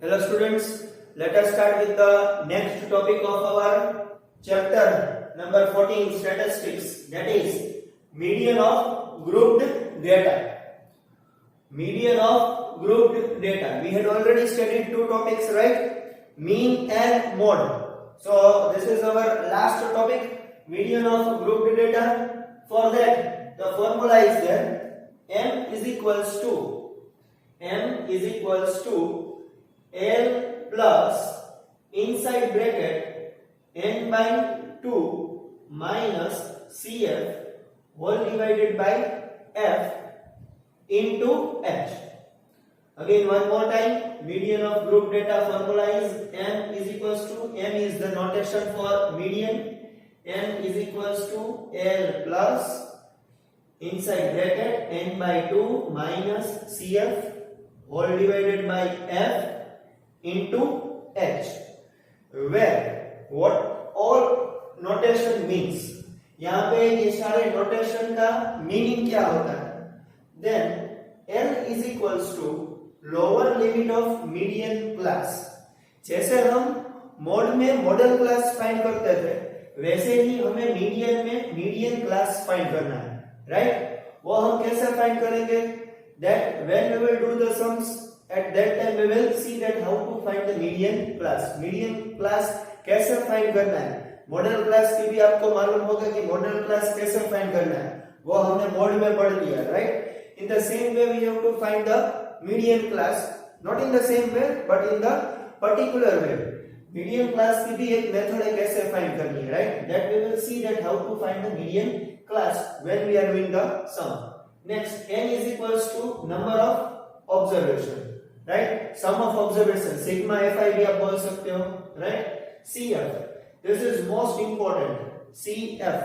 Hello students, let us start with the next topic of our chapter number 14 statistics, that is median of grouped data. Median of grouped data. We had already studied two topics, right? Mean and mode. So this is our last topic, median of grouped data. For that the formula is there, m is equals to L plus inside bracket n by 2 minus CF whole divided by F into H. Again one more time, median of group data formula is m is equals to, m is the notation for median, m is equals to L plus inside bracket n by 2 minus CF whole divided by F into H, where what all notation means, यहाँ पे ये सारे notation का meaning क्या होता है, then L is equals to lower limit of median class. जैसे हम मोड में मॉडल क्लास फाइंड करते थे वैसे ही हमें मीडियन में मीडियन क्लास फाइंड करना है, राइट? वो हम कैसे फाइंड करेंगे, that when we will do the sums, at that time we will see that how to find the median class. median class कैसे फाइंड करना है, मॉडल क्लास की भी आपको मालूम होगा कि मॉडल क्लास कैसे फाइंड करना है, वो हमने मोड में पढ़ लिया, right? In the same way we have to find the median class, not in the same way but in the particular way. Median class की भी एक मेथड है कैसे फाइंड करनी है, right? That we will see that how to find the median class when we are doing the sum. Next n is equals to number of observation, right? Sum of observation, sigma fi भी आप बोल सकते हो, right? CF, this is most important. CF,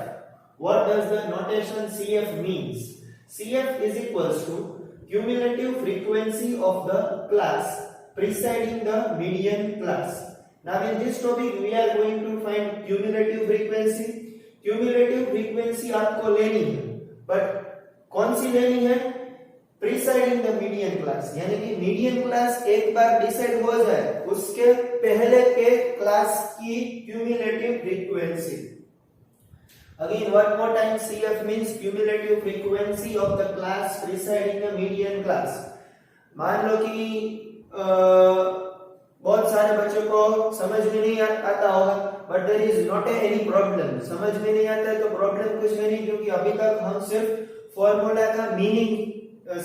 what does the notation CF means? CF is equals to cumulative frequency of the class preceding the median class. Now in this topic we are going to find cumulative frequency. Cumulative frequency आपको लेनी है, but कौन सी लेनी है? Presiding the median class, यानी कि median class एक बार decide हो जाए उसके पहले के क्लास की cumulative frequency. Again one more time, CF means cumulative frequency of the class preceding the median class. मान लो कि बहुत सारे बच्चों को समझ में नहीं आता होगा, but there is not any problem. समझ में नहीं आता है तो प्रॉब्लम कुछ है नहीं, क्योंकि अभी तक हम सिर्फ फॉर्मूला का मीनिंग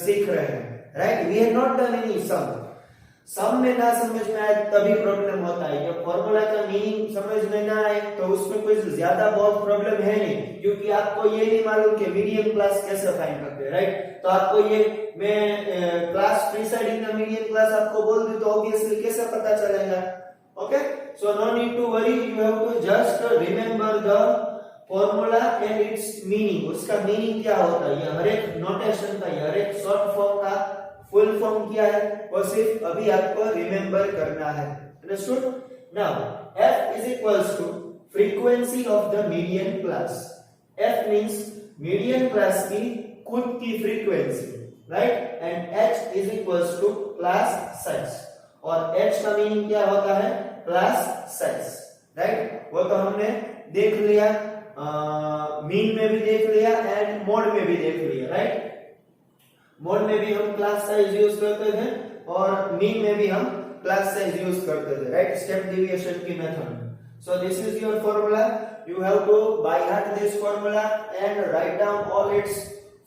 सीख रहे हैं, right? We have not done any sum. Sum में ना समझ में आए तभी प्रॉब्लम होता है. जब फॉर्मूला का मीनिंग समझ में ना आए तो उसमें कोई ज्यादा बहुत प्रॉब्लम है नहीं, क्योंकि आपको ये नहीं मालूम कि मीडियन क्लास कैसे फाइंड करते हैं, राइट? तो आपको ये मैं class preceding the median class आपको बोल दूं तो ऑब्वियसली कैसे पता चलेगा? Okay, so no need to worry, you have to just remember the formula and its meaning. उसका मीनिंग क्या होता है, ये हर एक नोटेशन का, हर एक शॉर्ट फॉर्म का फुल फॉर्म क्या है, वो सिर्फ अभी आपको रिमेंबर करना है. Understood? Now f is equals to frequency of the median class. f means median class की खुद की frequency, right? And h is equals to class size. और h का मीनिंग क्या होता है? Class size, right? वो तो हमने देख लिया, मीन में भी देख लिया एंड मोड में भी देख लिया, राइट? मोड में भी हम क्लास साइज यूज करते थे और मीन में भी हम क्लास साइज यूज करते थे, राइट? स्टेप डेविएशन की method. So this is your formula. You have to by heart this formula and write down all its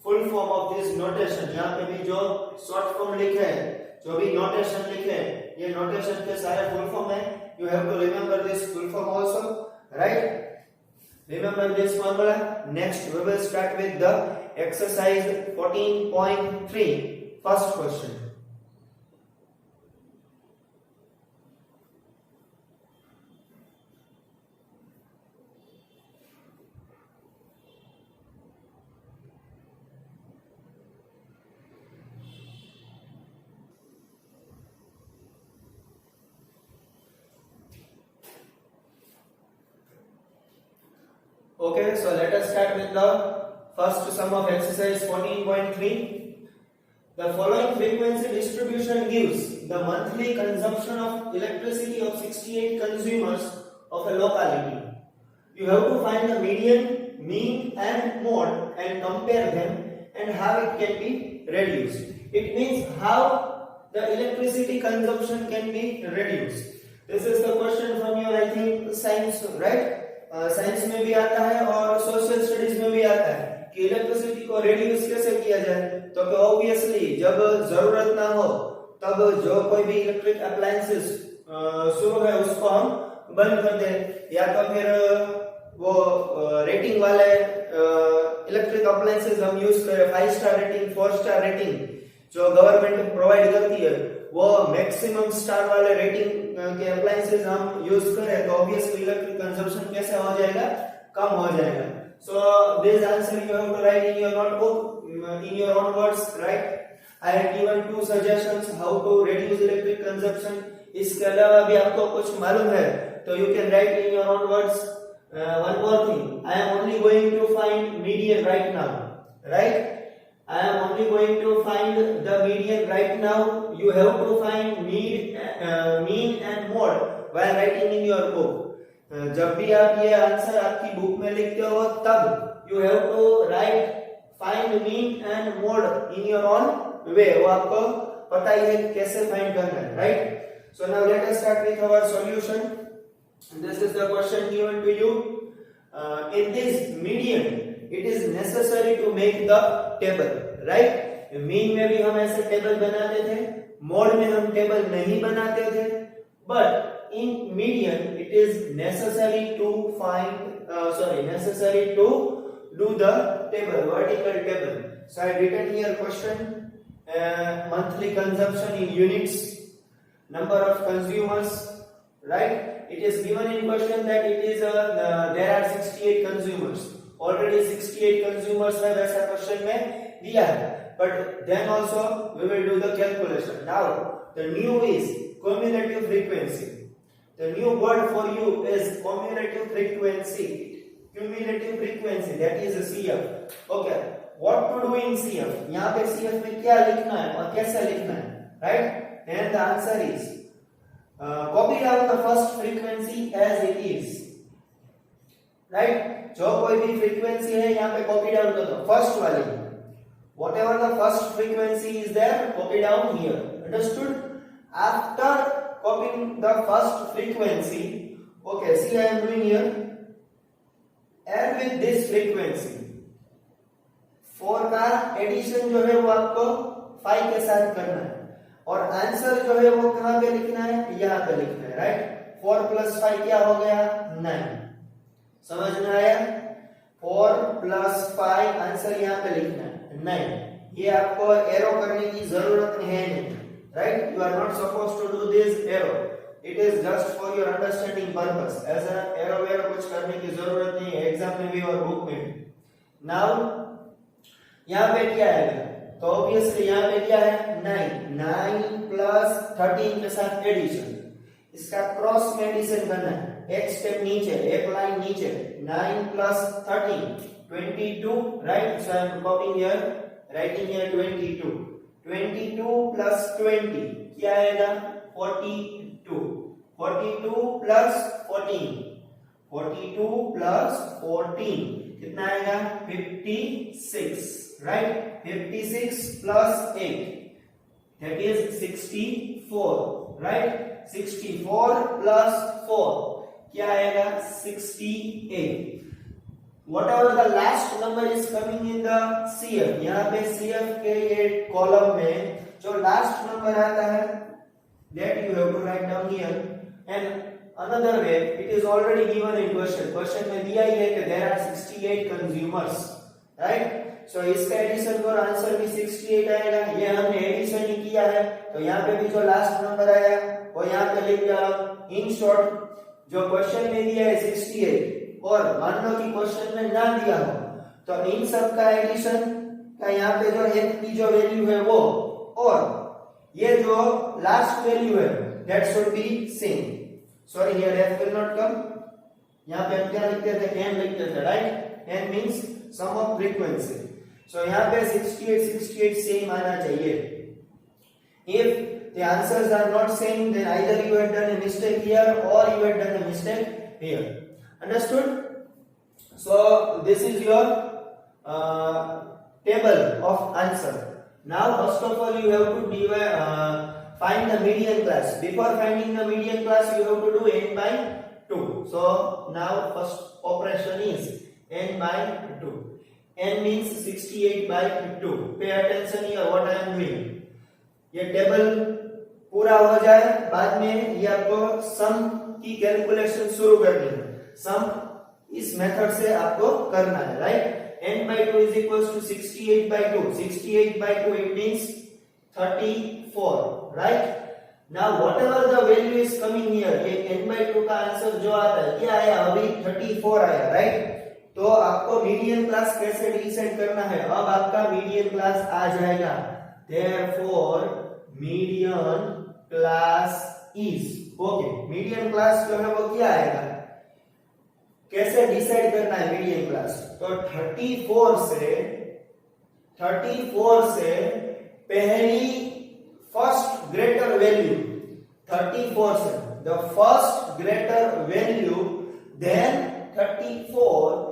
full form of this notation. यहाँ पे भी जो शॉर्ट फॉर्म लिखे हैं, जो भी नोटेशन लिखे हैं, ये नोटेशन के सारे फुल फॉर्म है. You have to remember this full form also, right? Remember this formula. Next we will start with the exercise 14.3. First question. Okay, so let us start with the first sum of exercise 14.3. The following frequency distribution gives the monthly consumption of electricity of 68 consumers of a locality. You have to find the median, mean and mode and compare them and how it can be reduced. It means how the electricity consumption can be reduced. This is the question from your I think science, right? Science में भी आता है और social studies में भी आता है कि इलेक्ट्रिसिटी को रिड्यूस कैसे किया जाए. तो कि ऑब्वियसली जब जरूरत ना हो तब जो कोई भी इलेक्ट्रिक अप्लायंसेस शुरू है उसको हम बंद कर दें, या तो फिर वो रेटिंग वाले इलेक्ट्रिक अप्लायंसेस हम यूज करें, 5 स्टार रेटिंग, 4 स्टार रेटिंग जो गवर्नमेंट प्रोवाइड करती है वो मैक्सिमम स्टार वाले रेटिंग के अप्लायंसेस हम यूज करें तो ऑब्वियसली इलेक्ट्रिक कंजम्पशन कैसे हो जाएगा, कम हो जाएगा. So this answer you have to write in your notebook in your own words, right? I have given 2 suggestions how to reduce electric consumption. इसके अलावा भी आपको कुछ मालूम है तो you can write in your own words. One more thing, I am only going to find median right now, right? I am only going to find the median right now. You have to find mean and mode while writing in your book. जब भी आप ये answer आपकी book में लिखते हो तब you have to write find mean and mode in your own way. वो आपको पता ही है कैसे फाइंड करना है, right? So now let us start with our solution. This is the question given to you. In this median, it is necessary to make the table, right? Mean में भी हम ऐसे टेबल बनाते थे, mode में हम टेबल नहीं बनाते थे, but in median it is necessary to necessary to do the table, vertical table. So I written here question, monthly consumption in units, number of consumers, right? It is given in question that it is there are 68 consumers. Already 68 consumers है वैसा question में दिया है. But then also we will do the calculation. Now the new is cumulative frequency. The new word for you is cumulative frequency. Cumulative frequency, that is CF. Okay, what to do in CF? यहाँ पे CF में क्या लिखना है और कैसे लिखना है, right? And the answer is copy down the first frequency as it is, right? जो कोई भी frequency है यहाँ पे copy down कर दो, first वाली. Whatever the first frequency is there, copy down here. Understood? After copying the first frequency, okay, see I am doing here. Add with this frequency 4 का एडिशन जो है वो आपको 5 के साथ करना है और आंसर जो है वो कहां पे लिखना है, यहां पे लिखना है, राइट? 4 + 5 क्या हो गया, 9. समझ में आया? 4 + 5 आंसर यहां पे लिखना है 9. ये आपको एरो करने की जरूरत है नहीं, right? You are not supposed to do this arrow. It is just for your understanding purpose. ऐसा एरो वेरो कुछ करने की जरूरत नहीं है एग्जाम में भी और बुक में भी. Now यहाँ पे क्या आएगा? तो ऑब्वियसली यहाँ पे क्या है, 9 + 13 के साथ एडिशन. इसका क्रॉस में एडिशन करना है, एक स्टेप नीचे, एक लाइन नीचे. 9 + 13 22, right? So I am copying here, writing here 22. 22 + 20 क्या आएगा, 42. 42 + 14, 42 + 14 कितना आएगा, 56, right? 56 + 8 that is 64, right? 64 + 4 क्या आएगा, 68. Whatever the last number is coming in the CF, यहाँ पे CF के ये कॉलम में जो लास्ट नंबर आता है that you have to write down here. And another way, it is already given in question में दिया ही है कि there are 68 consumers, right? So इसका एडिशन और आंसर भी 68 आएगा. ये हमने एडिशन ही किया है तो यहाँ पे भी जो लास्ट नंबर आया वो यहाँ पे लिख डालो. इन शॉर्ट जो क्वेश्चन में दिया है 68 और मान लो कि क्वेश्चन में ना दिया हो तो इन सब का एडिशन का यहाँ पे जो f की जो वैल्यू है वो और ये जो लास्ट वैल्यू है that should be same. Sorry, here f will not come. यहाँ पे हम क्या लिखते थे, n लिखते थे, right? n means sum of frequency. So यहाँ पे 68 सेम आना चाहिए. If the answers are not same, then either you have done a mistake here or you have done a mistake here. Understood? So this is your table of answer. Now first of all you have to find the median class. Before finding the median class you have to do n by 2. So now first operation is n by 2. n means 68 by 2. Pay attention here what I am doing. ये table पूरा हो जाए बाद में ये आपको सम की calculation शुरू करनी है. सम इस मेथड से आपको करना है, right. n by 2 is equals to 68 by 2. 68 by 2 it means 34, right. Now whatever the value is coming here, ये n by 2 का आंसर जो आता है क्या आया, अभी 34 आया, राइट. तो आपको मीडियन क्लास कैसे डिसाइड करना है. अब आपका मीडियन क्लास आ जाएगा. Therefore median class is, okay, median class जो है वो क्या आएगा, कैसे डिसाइड करना है मीडियन क्लास. तो 34 से पहली फर्स्ट ग्रेटर वैल्यू, 34 से the first greater value than 34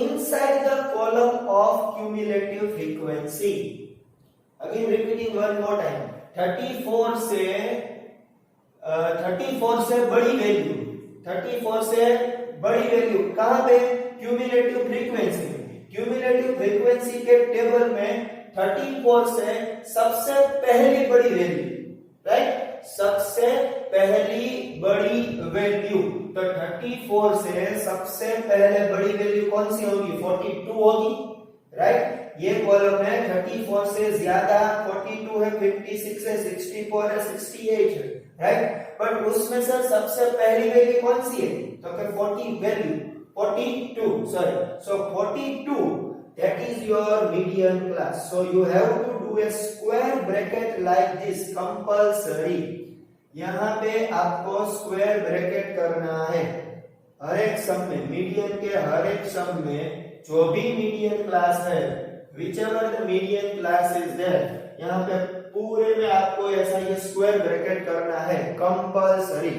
inside the column of cumulative frequency. Again repeating one more time. 34 से बड़ी वैल्यू, 34 से बड़ी वैल्यू कहां पे, क्यूमुलेटिव फ्रीक्वेंसी. क्यूमुलेटिव फ्रीक्वेंसी के टेबल में 34 से सबसे पहली बड़ी वैल्यू, राइट, सबसे पहली बड़ी वैल्यू. तो 34 से सबसे पहले बड़ी वैल्यू कौन सी होगी, 42 होगी, राइट. ये कॉलम है 34 से ज्यादा 42 है, 56 है, 64 है, 68 है, राइट. बट उसमें से सबसे पहली वैल्यू कौन सी है, तो फिर 42, sorry. So 42, that is your median class. So you have to do a square bracket like this compulsory. यहाँ पे आपको स्क्वायर ब्रैकेट करना है हर एक सम में. मीडियन के हर एक सम में जो भी मीडियन क्लास है, whichever the median class is there, यहाँ पे पूरे में आपको ऐसा ये स्क्वायर ब्रैकेट करना है compulsory.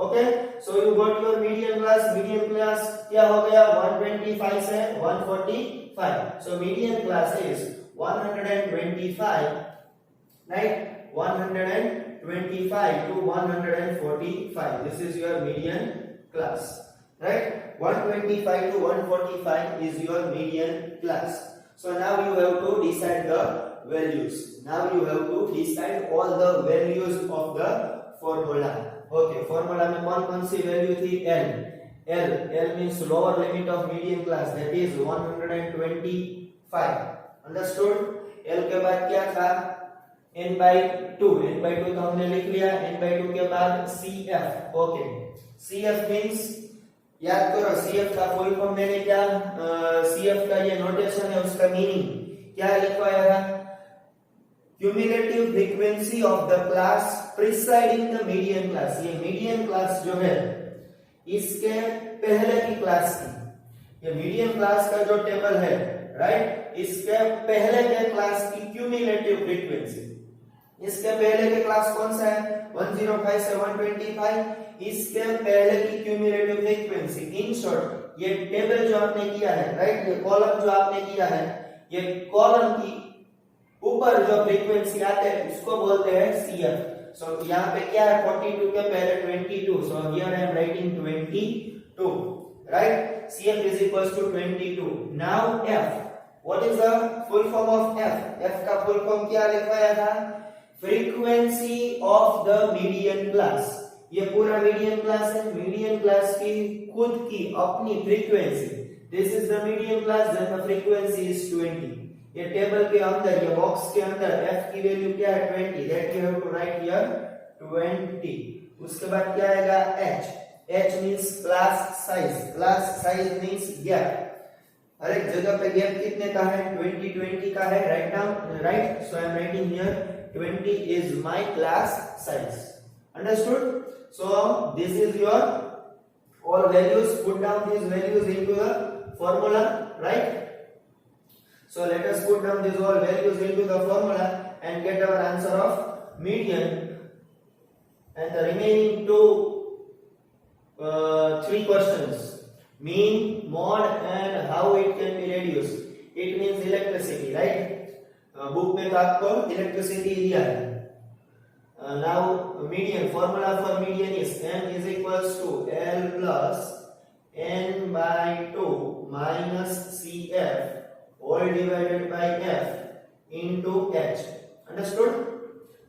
Okay, so you got your median class. Median class क्या हो गया, 125 से 145. So median class is 125, right, 125 to 145. This is your median class, right. 125 to 145 is your median class. So now you have to decide the values. Now you have to decide all the values of the formula. Okay, formula में कौन सी value थी, L means lower limit of median class, that is 125. Understood? L के बाद क्या था, n by 2 तो हमने लिख लिया. n by 2 के बाद CF. ओके, CF means याद करो, CF का फुल फॉर्म मैंने क्या, CF का ये नोटेशन है, उसका मीनिंग क्या लिखवाया था, cumulative frequency of the class presiding the median class. ये मीडियन क्लास जो है इसके पहले की क्लास की, ये मीडियन क्लास का जो टेबल है, राइट, इसके पहले के क्लास की क्यूमुलेटिव फ्रीक्वेंसी. इसके पहले के क्लास कौन सा है, 105 से 125. इसके पहले की क्यूमुलेटिव फ्रीक्वेंसी. इन शॉर्ट ये टेबल जो आपने किया है, राइट, ये कॉलम जो आपने किया है, ये कॉलम की ऊपर जो फ्रीक्वेंसी आते हैं उसको बोलते हैं CF. सो यहाँ पे क्या है, 42 के पहले 22. So here I am writing 22, right. CF is equals to 22. Now F, what is the full form of F? F का फुल फॉर्म क्या लिखवाया था, frequency of the median class. ये पूरा मीडियन क्लास है, मीडियन क्लास की खुद की अपनी frequency. This is the median class, then the frequency is 20. ये टेबल के अंदर, ये बॉक्स के अंदर f की वैल्यू क्या है, 20. That you have to write here 20. उसके बाद क्या आएगा, h means class size. Class size means gap. हर एक जगह पे गैप कितने का है, 20 का है. Write down, right. So I am writing here 20 is my class size. Understood? So this is your all values. Put down these values into the formula, right? So let us put down these all values into the formula and get our answer of median. and the remaining three questions, mean, mode and how it can be reduced. It means electricity, right? Book में तो आपको electricity दिया है. Now median, formula for median is m is equals to L plus n by 2 minus Cf all divided by F into H. Understood?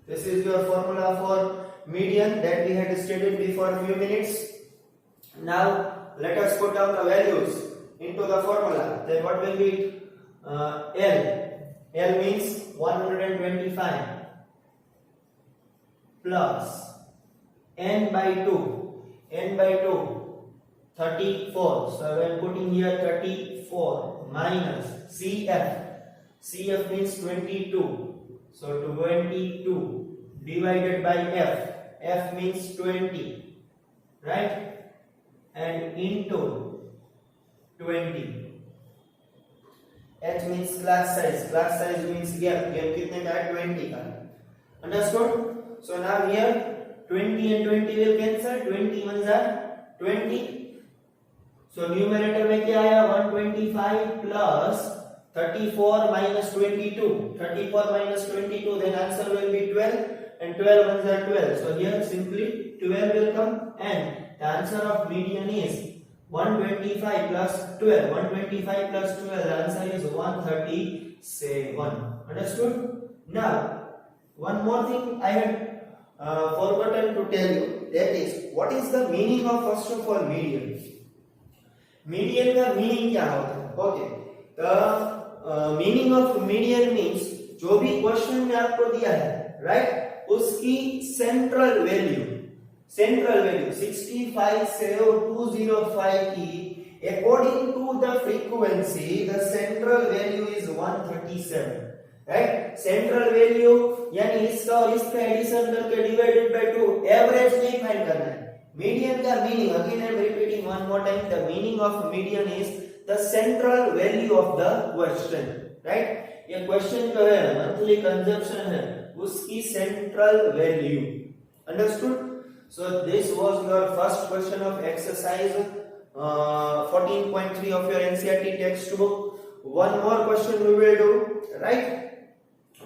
This is your formula for median that we had studied before a few minutes. Now let us put down the values into the formula. Then what will be L? L means 125 plus n by 2. N by 2, 34. So I am putting here 34 minus Cf. Cf means 22. So 22 divided by F. F means 20. Right? And into 20. H means class size. Class size means gap. Gap कितने का है? 20 का. Understood? So now here 20 and 20 will cancel. 20 ones are 20. So numerator में क्या आया? 125 plus 34 minus 22. 34 minus 22. Then answer will be 12. And 12 ones are 12. So here simply 12 will come. And the answer of median is 125 plus 12. 125 plus 12. The answer is 137. Understood? Now, one more thing I had forgotten to tell you. That is, what is the meaning of first of all median? Median का meaning क्या होता है? Okay. The meaning of median means जो भी question में आपको दिया है, right? उसकी central value 6570205 की according to the frequency the central value is 137, right? Central value यानी इसका और इसका एडिशन करके डिवाइडेड बाय 2, एवरेज नहीं फाइंड करना है. मीडियन का meaning, again I am repeating one more time, the meaning of median is the central value of the question, right? ये क्वेश्चन जो है मंथली कंजप्शन है उसकी central value. Understood? So this was your first question of exercise 14.3 of your NCERT textbook. One more question we will do, right?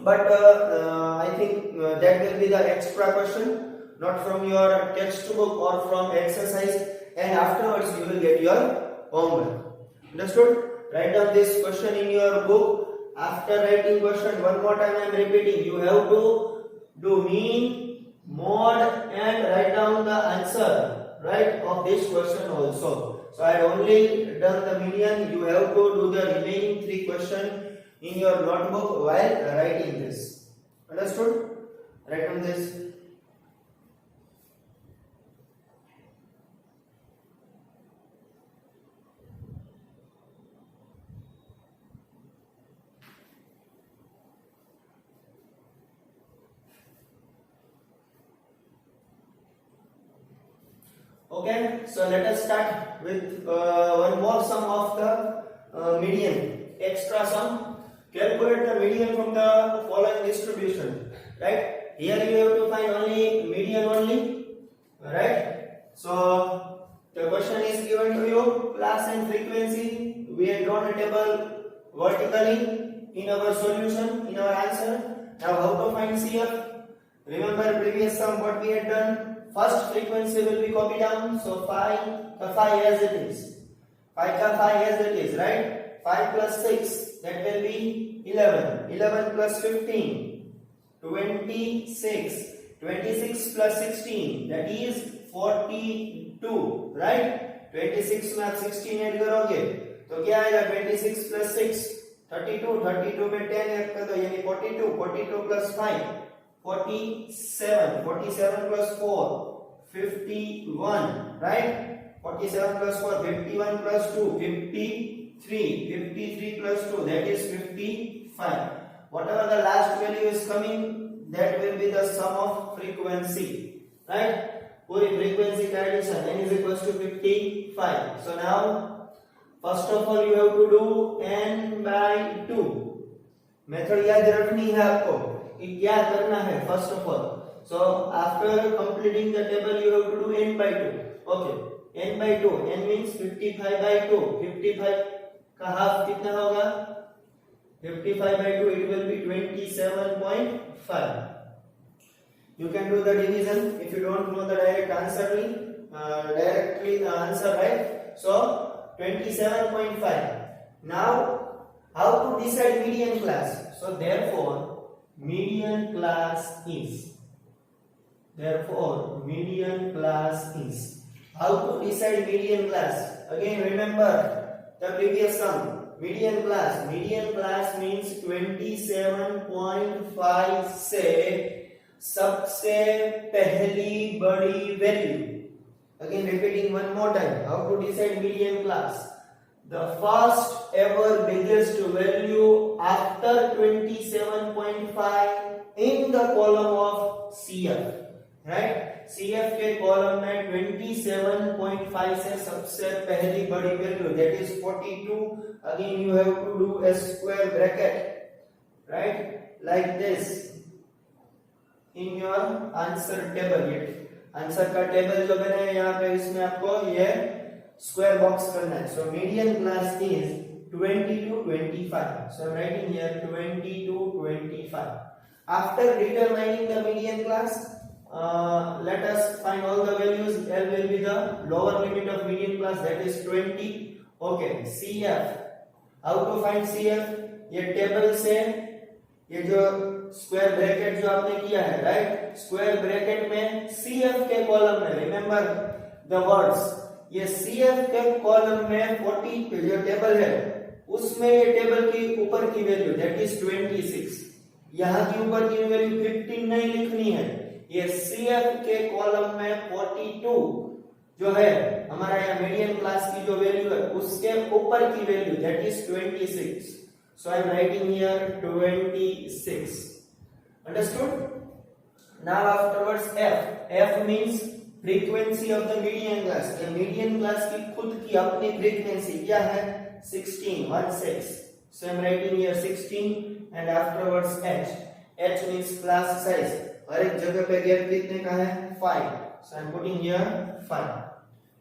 But I think that will be the extra question, not from your textbook or from exercise, and afterwards you will get your homework. Understood? Write down this question in your book. After writing question, one more time I am repeating, you have to do mean, mode and write down the answer, right, of this question also. So I only done the median. You have to do the remaining 3 questions in your notebook while writing this. Understood? Write down this. Okay, so let us start with one more sum of the median. Extra sum. Calculate the median from the following distribution. Right? Here you have to find only median only. Right? So the question is given to you, class and frequency. We have drawn a table vertically in our solution, in our answer. Now how to find CF? Remember previous sum what we had done? First frequency will be copied down, so phi as it is. Phi as it is, right? 5 plus 6, that will be 11. 11 plus 15, 26. 26 plus 16, that is 42, right? 26 में आप 16 add करोगे तो क्या आएगा? 26 plus 6, 32. 32 में 10 add कर दो यानी 42. 42 plus 5, 47. 47 plus 4, 51, right? 47 plus 4, 51 plus 2, 53. 53 plus 2, that is 55. Whatever the last value is coming, that will be the sum of frequency, right? पूरी frequency का addition, n is equals to 55. So now first of all you have to do n by 2. Method याद रखनी है आपको कि क्या करना है. First of all So after completing the table you have to do n by 2. Okay, n by 2, n means 55 by 2. 55 का half कितना होगा? 55 by 2, it will be 27.5. You can do the division. If you don't know the direct answer, directly the answer, right? So 27.5. Now how to decide median class? So therefore median class is how to decide median class? Again remember the previous sum. median class means 27.5 से सबसे पहली बड़ी value. Again repeating one more time, how to decide median class? The first ever biggest value after 27.5 in the column of CF, right? CF के column में 27.5 से सबसे पहली बड़ी value, that is 42. Again you have to do a square bracket, right, like this in your answer table. Answer का table जो बना है यहाँ पे, इसमें आपको ये स्क्वायर बॉक्स करना है. So median class is 20 to 25. So I'm writing here 20 to 25. After determining the median class, let us find all the values. L will be the lower limit of median class, that is 20. Okay, CF. How to find CF? ये table से ये जो square bracket जो आपने किया है, right, square bracket में CF के कॉलम में, रिमेंबर द वर्ड्स, ये CF के कॉलम में 40 जो टेबल है उसमें ये टेबल की ऊपर की वैल्यू, दैट इज 26. यहाँ की ऊपर की वैल्यू 15 नहीं लिखनी है. ये CF के कॉलम में 42 जो है हमारा यहाँ मीडियन क्लास की जो वैल्यू है उसके ऊपर की value, that is 26. So I am writing here 26. Understood? Now afterwards F means frequency of the median class. ये median class की खुद की अपनी frequency क्या है? 16. So I am writing here 16 and afterwards H. H means class size. हर एक जगह पे गैप कितने का है? 5. So I am putting here 5.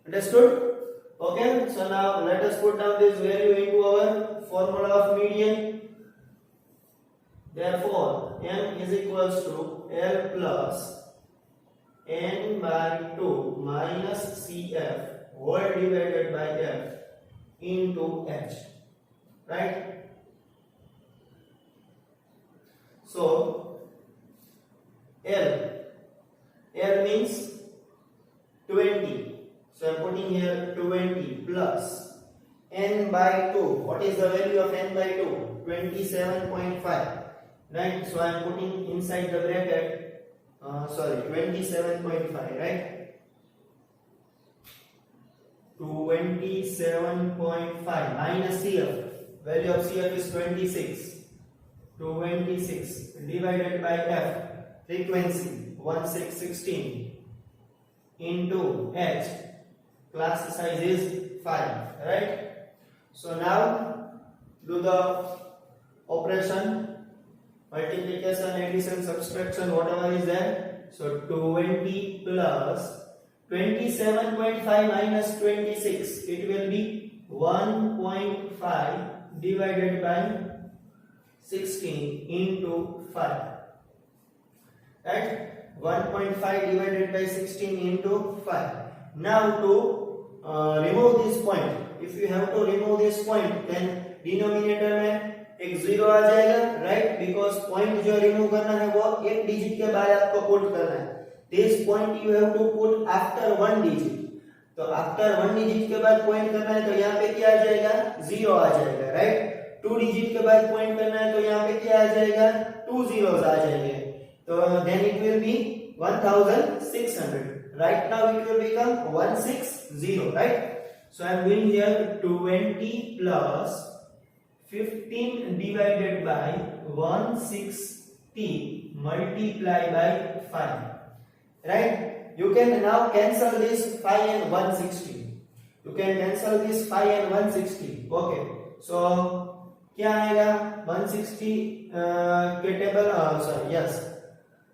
Understood? Okay. So now let us put down this value into our formula of median. Therefore M is equals to L plus N by 2 minus CF whole divided by F into H, right? So L means 20. So I am putting here 20 plus n by 2. What is the value of n by 2? 27.5. Right? So I am putting inside the bracket 27.5, right? 27.5 minus CF. Value of CF is 26. 26 divided by F, frequency 16 into H, class size is 5, right? So now do the operation, multiplication, addition, subtraction, whatever is there. So 20 plus 27.5 minus 26, it will be 1.5 divided by 16 into 5, right? 1.5 divided by 16 into 5. Now to remove this point, if you have to remove this point, then denominator में एक 0 आ जाएगा, right? Because point जो remove करना है वो एक digit के बाद आपको put करना है. This point you have to put after 1 digit. तो after 1 digit के बाद point करना है तो यहाँ पे क्या आ जाएगा? 0 आ जाएगा, right? 2 digit के बाद point करना है तो यहाँ पे क्या आ जाएगा? 2 zeros आ जाएंगे. So then it will be 1600. Right now it will become 160, right? So I am doing here 20 plus 15 divided by 160 multiplied by 5, right? You can now cancel this 5 and 160. You can cancel this 5 and 160. Okay. So क्या आएगा? 160 के table, sorry, yes.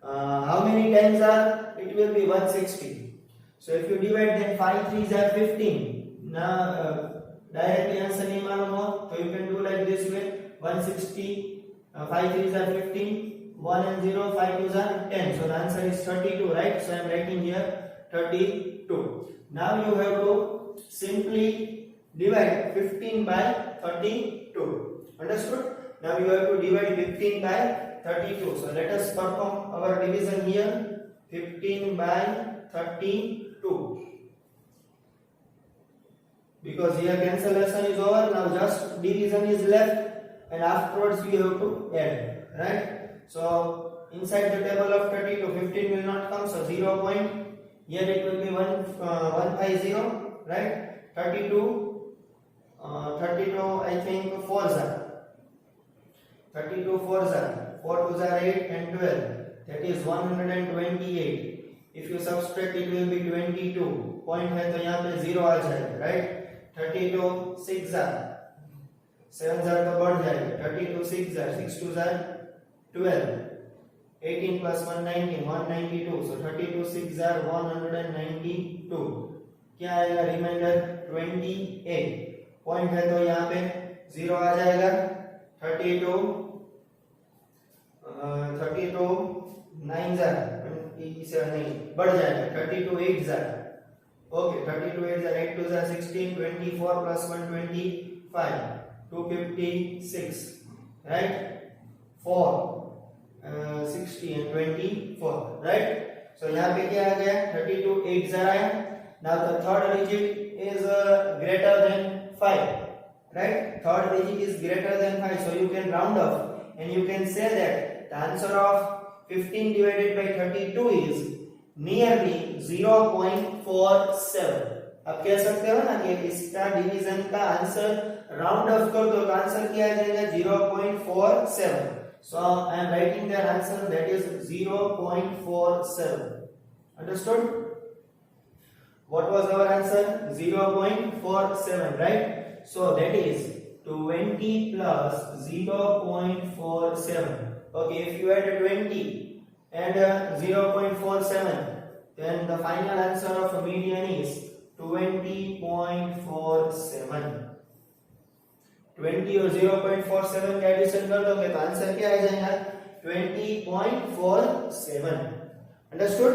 how many times are? It will be 160. So if you divide, then 5 3s are 15. Now directly answer nahi malum ho, so you can do like this way. 160, 5 3s are 15, 1 and 0, 5 2s are 10. So the answer is 32, right? So I am writing here 32. Now you have to simply divide 15 by 32. Understood? Now you have to divide 15 by 32. So let us perform our division here. 15 by 32. Because here cancellation is over, now just division is left, and afterwards we have to add, right? So inside the table of 32, 15 will not come, so 0 point. Here it will be 150, right? 32, 32 I think 4s are. 32 4s are. 4 2s are 8 and 12. That is 128. If you subtract, it will be 22. Point है तो यहाँ पे 0 आ जाएगा, right? 32 6 are. 7 are तो बढ़ जाएगा. 32 6 are. 6 2s are 12. 18 plus 1 19, 192. So 32 6 are 192. क्या आएगा रिमाइंडर? 28. पॉइंट है तो यहाँ पे 0 आ जाएगा. 32 9s are 27 नहीं बढ़ जाएगा. 32 8s are. Okay, 32 8s are 8 2s are 16, 24 plus 1 25, 256, right? 4 60 and 24, right? So यहाँ पे क्या आ गया? 32 8s are आया. Now the third digit is greater than 5, right? Third digit is greater than 5, so you can round off and you can say that the answer of 15 divided by 32 is nearly 0.47. अब कह सकते हो ना कि इसका division का answer round of कर दो तो आंसर क्या आ जाएगा? 0.47. So I am writing their answer, that is 0.47. Understood? What was our answer? 0.47, right? So that is 20 plus 0.47. Okay, if you add 20 and 0.47, then the final answer of median is 20.47. 20 और 0.47 का addition कर दोगे तो answer क्या आ जाएगा? 20.47. Understood?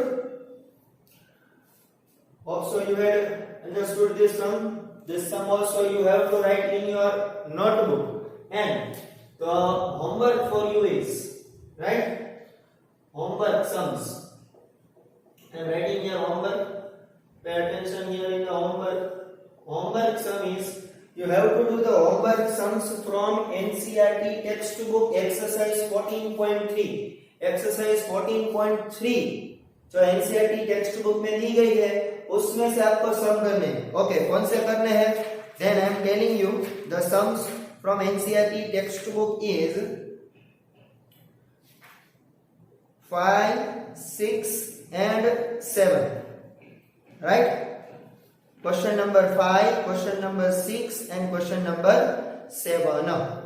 Also you had understood this sum. This sum also you have to write in your notebook. And the homework for you is, right? Homework sums. I am writing here homework. Pay attention here in the homework. Homework sum is, you have to do the homework sums from NCERT textbook exercise 14.3. Exercise 14.3 जो NCERT textbook में दी गई है उसमें से आपको सम करने हैं. Okay, कौन से करने हैं? Then I am telling you the sums from NCERT textbook is 5, 6 and 7. Right? Question number 5, question number 6 and question number 7. I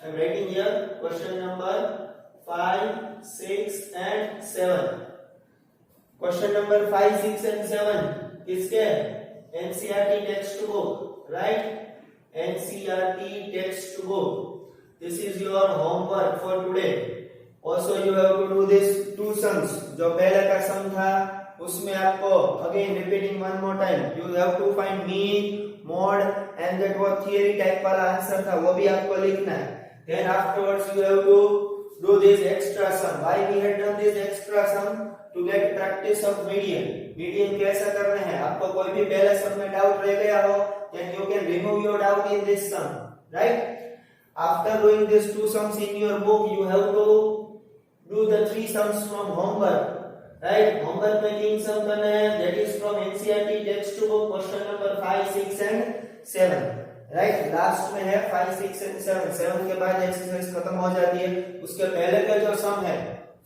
am writing here question number 5, 6 and 7. Question number 5, 6 and 7 किसके? NCERT textbook, right? NCERT textbook. This is your homework for today. Also you have to do this two sums. जो पहले का sum था उसमें आपको again repeating one more time. You have to find mean, mode and that what theory type वाला answer था वो भी आपको लिखना है. Then afterwards you have to do this extra sum. Why we had done this extra sum? To get practice of median. Median कैसा करना है? आपको कोई भी पहले sum में doubt रह गया हो, then you can remove your doubt in this sum, right? After doing these two sums in your book, you have to do the three sums from homework, right? Homework में 3 sum करना है, that is from NCERT textbook question number 5, 6 and 7, right? Last में है 5, 6 and 7. 7 के बाद exercise खत्म हो जाती है. उसके पहले का जो सम है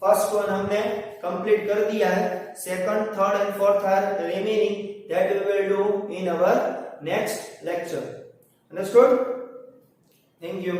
फर्स्ट वन हमने कंप्लीट कर दिया है. Second, third and fourth are remaining. That we will do in our next lecture. Understood? Thank you.